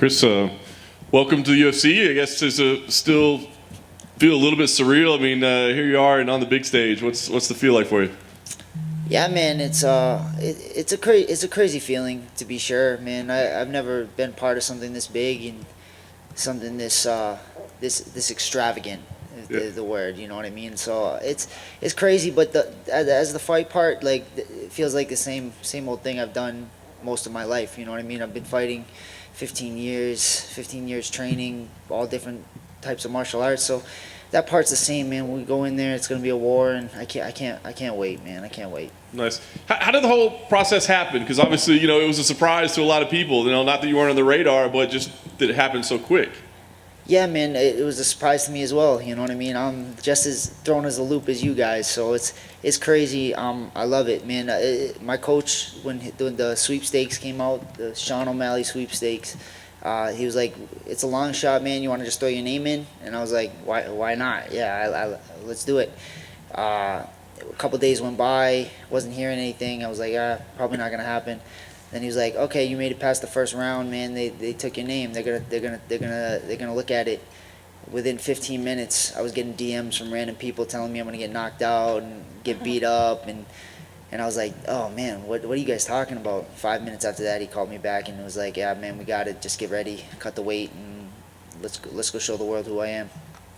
Kris, welcome to the UFC. I guess it's still feel a little bit surreal. I mean, here you are and on the big stage. What's the feel like for you? Yeah, man, it's a crazy feeling, to be sure, man. I've never been part of something this big and something this extravagant. The word, you know what I mean? So it's crazy, but as the fight part, like, it feels like the same old thing I've done most of my life. You know what I mean? I've been fighting 15 years training all different types of martial arts. So that part's the same, man. When we go in there, it's gonna be a war, and I can't wait, man. I can't wait. Nice. How did the whole process happen? Because obviously, you know, it was a surprise to a lot of people. You know, not that you weren't on the radar, but just that it happened so quick. Yeah, man, it was a surprise to me as well. You know what I mean? I'm just as thrown as a loop as you guys, so it's crazy. I love it, man. My coach, when the sweepstakes came out, the Sean O'Malley sweepstakes, he was like, "It's a long shot, man. You want to just throw your name in?" And I was like, "Why not? Yeah, let's do it." A couple days went by, wasn't hearing anything. I was like, probably not gonna happen. Then he was like, "Okay, you made it past the first round, man. They took your name. They're gonna look at it." Within 15 minutes, I was getting DMs from random people telling me I'm gonna get knocked out and get beat up, and I was like, "Oh man, what are you guys talking about?" 5 minutes after that, he called me back and it was like, "Yeah, man, we got it. Just get ready, cut the weight, and let's go show the world who I am."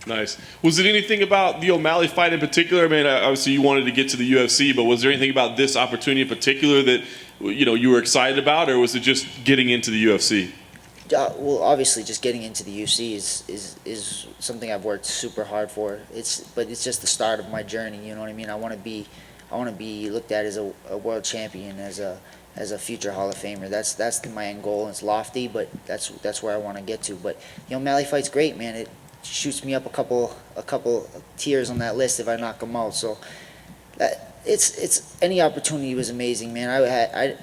Nice. Was it anything about the O'Malley fight in particular? I mean, obviously you wanted to get to the UFC, but was there anything about this opportunity in particular that, you know, you were excited about, or was it just getting into the UFC? Well, obviously, just getting into the UFC is something I've worked super hard for. But it's just the start of my journey. You know what I mean? I want to be looked at as a world champion, as a future Hall of Famer. That's my end goal. It's lofty, but that's where I want to get to. But the O'Malley fight's great, man. It shoots me up a couple tiers on that list if I knock them out. So it's any opportunity was amazing, man. I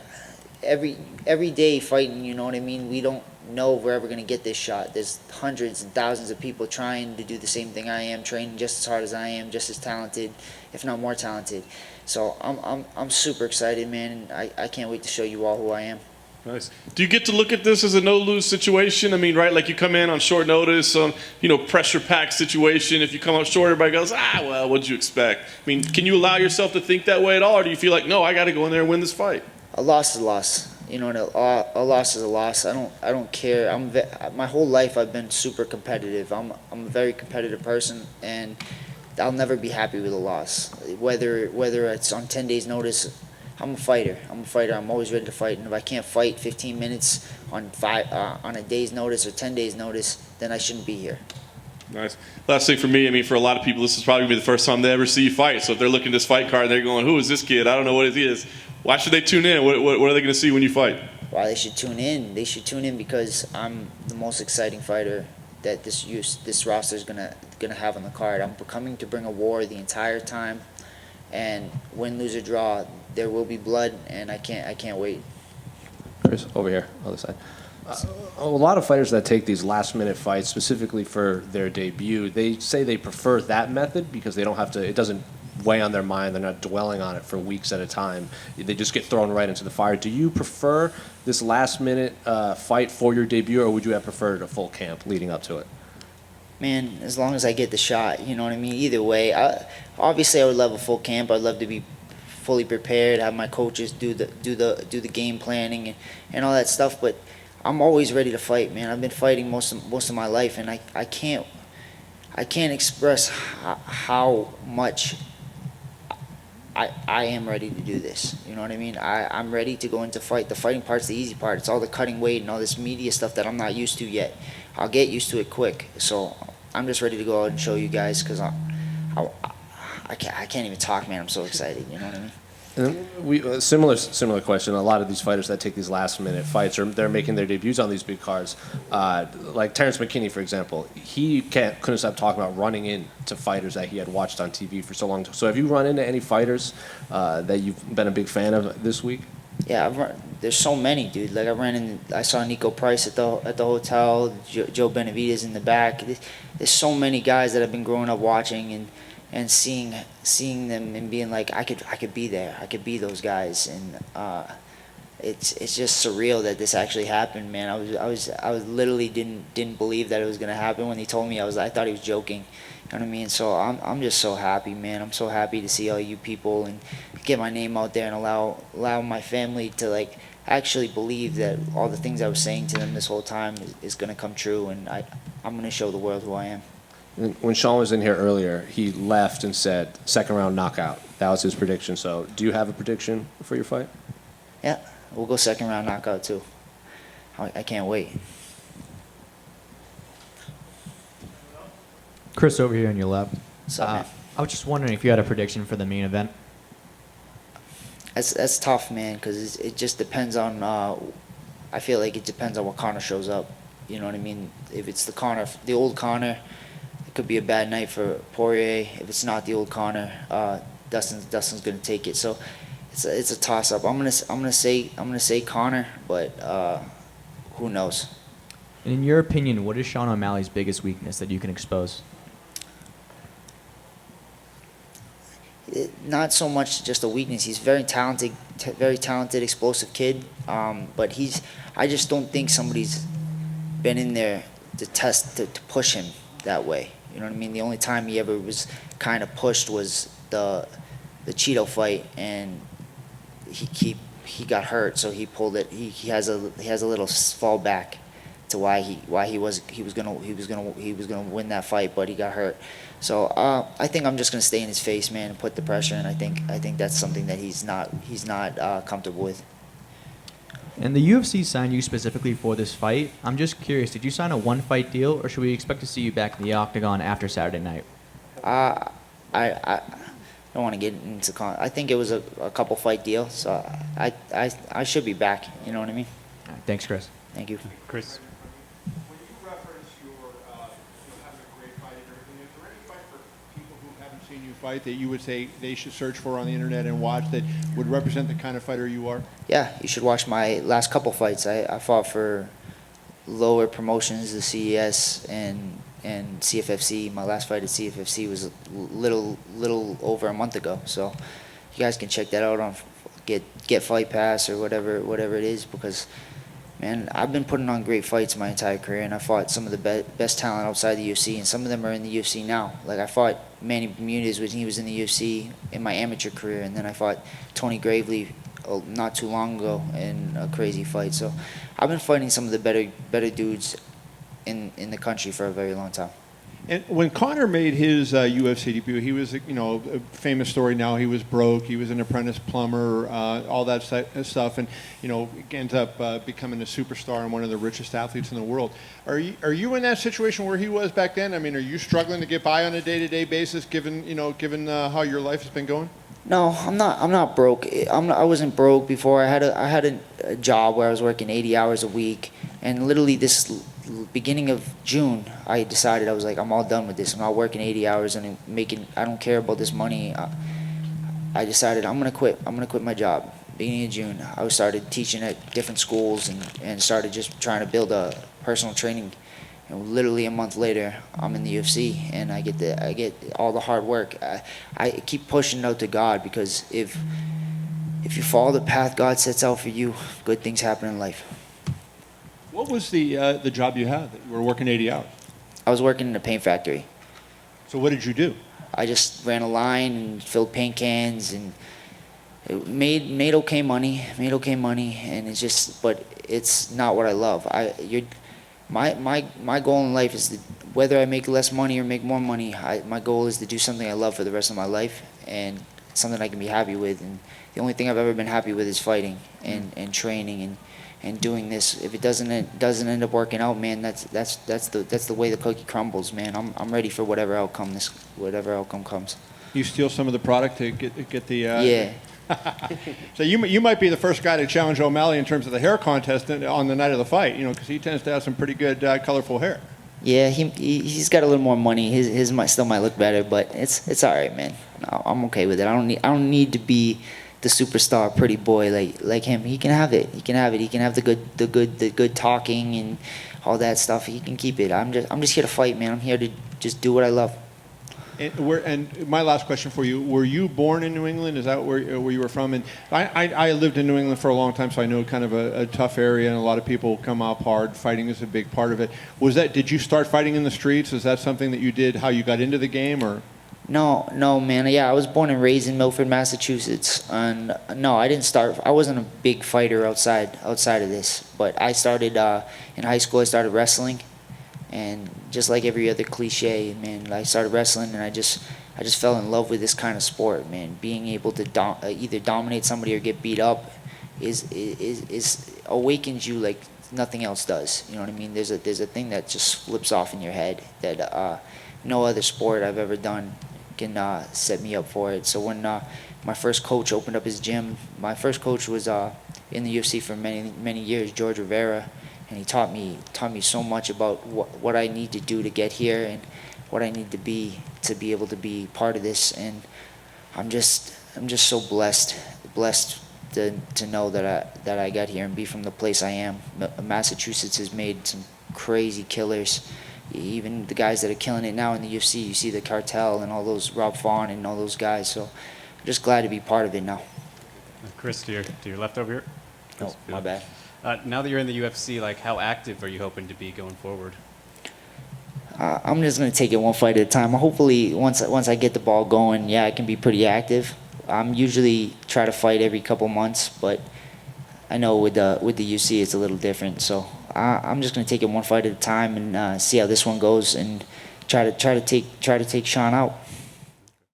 every day fighting. You know what I mean? We don't know if we're ever gonna get this shot. There's hundreds and thousands of people trying to do the same thing I am, training just as hard as I am, just as talented, if not more talented. So I'm super excited, man, and I can't wait to show you all who I am. Nice. Do you get to look at this as a no-lose situation? I mean, right, like you come in on short notice, on, you know, pressure-packed situation. If you come up short, everybody goes, well, what'd you expect? I mean, can you allow yourself to think that way at all, or do you feel like, no, I got to go in there and win this fight? A loss is a loss. You know, a loss is a loss. I don't care. My whole life I've been super competitive. I'm a very competitive person, and I'll never be happy with a loss. Whether it's on 10 days notice, I'm a fighter. I'm always ready to fight, and if I can't fight 15 minutes on a day's notice or 10 days notice, then I shouldn't be here. Nice. Last thing for me, I mean, for a lot of people, this is probably going to be the first time they ever see you fight. So if they're looking at this fight card, they're going, "Who is this kid? I don't know what it is." Why should they tune in? What are they going to see when you fight? Why they should tune in? They should tune in because I'm the most exciting fighter that this roster is gonna have on the card. I'm coming to bring a war the entire time, and win, lose, or draw, there will be blood, and I can't wait. Kris, over here, other side. A lot of fighters that take these last-minute fights, specifically for their debut, they say they prefer that method because they don't have to. It doesn't weigh on their mind. They're not dwelling on it for weeks at a time. They just get thrown right into the fire. Do you prefer this last-minute fight for your debut, or would you have preferred a full camp leading up to it? Man, as long as I get the shot, you know what I mean. Either way, obviously I would love a full camp. I'd love to be fully prepared, have my coaches do the game planning and all that stuff. But I'm always ready to fight, man. I've been fighting most of my life, and I can't express how much I am ready to do this. You know what I mean? I'm ready to go into fight. The fighting part's the easy part. It's all the cutting weight and all this media stuff that I'm not used to yet. I'll get used to it quick. So I'm just ready to go out and show you guys because I can't even talk, man. I'm so excited. You know what I mean? And similar question. A lot of these fighters that take these last-minute fights, they're making their debuts on these big cards. Like Terrence McKinney, for example, he couldn't stop talking about running into fighters that he had watched on TV for so long. So have you run into any fighters that you've been a big fan of this week? Yeah, there's so many, dude. Like I saw Nico Price at the hotel, Joe Benavidez in the back. There's so many guys that I've been growing up watching and seeing them and being like, I could be there. I could be those guys. And it's just surreal that this actually happened, man. I was literally didn't believe that it was gonna happen when he told me. I thought he was joking. You know what I mean? So I'm just so happy, man. I'm so happy to see all you people and get my name out there and allow my family to like actually believe that all the things I was saying to them this whole time is gonna come true, and I'm gonna show the world who I am. When Sean was in here earlier, he left and said second round knockout. That was his prediction. So, do you have a prediction for your fight? Yeah, we'll go second round knockout too. I can't wait. Kris, over here on your left. What's up, man? I was just wondering if you had a prediction for the main event. That's tough, man, because it just depends on. I feel like it depends on what Conor shows up. You know what I mean? If it's the old Conor, it could be a bad night for Poirier. If it's not the old Conor, Dustin's gonna take it. So it's a toss up. I'm gonna say Conor, but who knows? And in your opinion, what is Sean O'Malley's biggest weakness that you can expose? Not so much just a weakness. He's very talented, explosive kid. But I just don't think somebody's been in there to push him that way. You know what I mean? The only time he ever was kind of pushed was the Cheeto fight, and he got hurt, so he pulled it. He has a little fallback to why he was gonna win that fight, but he got hurt. So I think I'm just gonna stay in his face, man, and put the pressure. And I think that's something that he's not comfortable with. And the UFC signed you specifically for this fight. I'm just curious, did you sign a one-fight deal, or should we expect to see you back in the octagon after Saturday night? I don't want to get into I think it was a couple fight deal, so I should be back. You know what I mean? All right, thanks, Kris. Thank you. Kris. When you reference your having a great fight and everything, is there any fight for people who haven't seen you fight that you would say they should search for on the internet and watch that would represent the kind of fighter you are? Yeah, you should watch my last couple fights. I fought for lower promotions, the CES and CFFC. My last fight at CFFC was a little over a month ago. So you guys can check that out on get Fight Pass or whatever it is, because man, I've been putting on great fights my entire career, and I fought some of the best talent outside the UFC, and some of them are in the UFC now. Like I fought Manny Bermudez when he was in the UFC in my amateur career, and then I fought Tony Gravely not too long ago in a crazy fight. So I've been fighting some of the better dudes in the country for a very long time. And when Conor made his UFC debut, he was, a famous story now. He was broke. He was an apprentice plumber, all that stuff, and ends up becoming a superstar and one of the richest athletes in the world. Are you in that situation where he was back then? I mean, are you struggling to get by on a day-to-day basis, given how your life has been going? No, I'm not broke. I wasn't broke before. I had a job where I was working 80 hours a week, and literally this beginning of June, I decided, I was like, I'm all done with this. I'm not working 80 hours and I don't care about this money. I decided I'm gonna quit. I'm gonna quit my job. Beginning of June, I started teaching at different schools and started just trying to build a personal training. And literally a month later, I'm in the UFC, and I get all the hard work. I keep pushing it out to God, because if you follow the path God sets out for you, good things happen in life. What was the job you had that you were working 80 hours? I was working in a paint factory. So what did you do? I just ran a line and filled paint cans, and it made okay money, and but it's not what I love. My goal in life is whether I make less money or make more money, my goal is to do something I love for the rest of my life, and something I can be happy with. And the only thing I've ever been happy with is fighting and training and doing this. If it doesn't end up working out, man, that's the way the cookie crumbles, man. I'm ready for whatever outcome comes. You steal some of the product to get the Yeah. So you might be the first guy to challenge O'Malley in terms of the hair contest on the night of the fight, because he tends to have some pretty good colorful hair. Yeah, he's got a little more money. His still might look better, but it's all right, man. No, I'm okay with it. I don't need to be the superstar pretty boy like him. He can have it. He can have the good talking and all that stuff. He can keep it. I'm just here to fight, man. I'm here to just do what I love. And my last question for you: were you born in New England? Is that where you were from? And I lived in New England for a long time, so I know kind of a tough area, and a lot of people come up hard. Fighting is a big part of it. Did you start fighting in the streets? Is that something that you did? How you got into the game, or? No, man. Yeah, I was born and raised in Milford, Massachusetts, and no, I didn't start. I wasn't a big fighter outside of this, but I started in high school. I started wrestling, and just like every other cliche, man, I started wrestling, and I just fell in love with this kind of sport, man. Being able to either dominate somebody or get beat up is awakens you like nothing else does. You know what I mean? There's a thing that just flips off in your head that no other sport I've ever done can set me up for it. So when my first coach opened up his gym, my first coach was in the UFC for many years, George Rivera, and he taught me so much about what I need to do to get here and what I need to be able to be part of this. And I'm just so blessed to know that I got here and be from the place I am. Massachusetts has made some crazy killers. Even the guys that are killing it now in the UFC, you see the Cartel and all those, Rob Font and all those guys. So I'm just glad to be part of it now. Chris, to your left over here. Oh, my bad. Now that you're in the UFC, like how active are you hoping to be going forward? I'm just gonna take it one fight at a time. Hopefully, once I get the ball going, yeah, I can be pretty active. I'm usually try to fight every couple months, but I know with the UFC it's a little different. So I'm just gonna take it one fight at a time and see how this one goes, and try to take Sean out.